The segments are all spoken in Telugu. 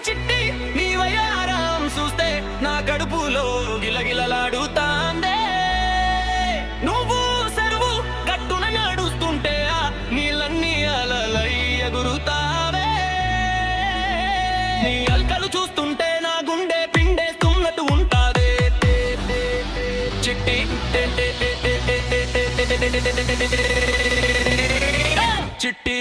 చిట్టి నీ వయ్యారం చూస్తే నా కడుపులో గిలగిలలాడుతాందే. నువ్వు సెరువు గట్టున నడుస్తుంటే ఆ నీళ్ళన్నీ అలలై ఎగురుతావే. నీ అల్కలు చూస్తుంటే నా గుండె పిండేస్తున్నట్టు ఉంటాదే. చిట్టి చిట్టి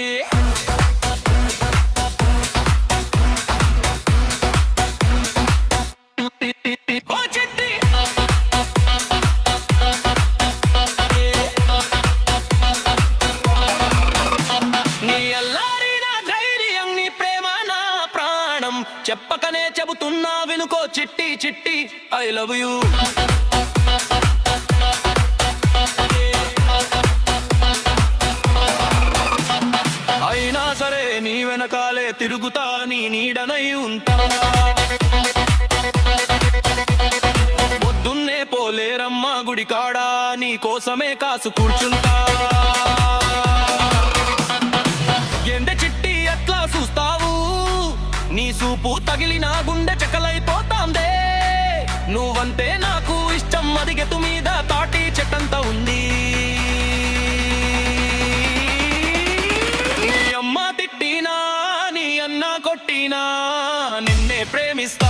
చెప్పకనే చెబుతున్నా వినుకో చిట్టి చిట్టి ఐ లవ్ యూ. అయినా సరే నీ వెనకాలే తిరుగుతా, నీ నీడనై ఉంటా. పొద్దున్నే పోలేరమ్మా గుడి కాడా, నీ కోసమే కాసు కూర్చుంటా. ఎండ చిట్టి ఎట్లా చూస్తావు, నీ సూపు తగిలిన గుండె చెక్కలైపోతాందే. నువ్వంటే నాకు ఇష్టం, అదిగెతు మీద తాటి చెట్టంత ఉంది. నీ అమ్మ తిట్టినా, నీ అన్న కొట్టినా నిన్నే ప్రేమిస్తా.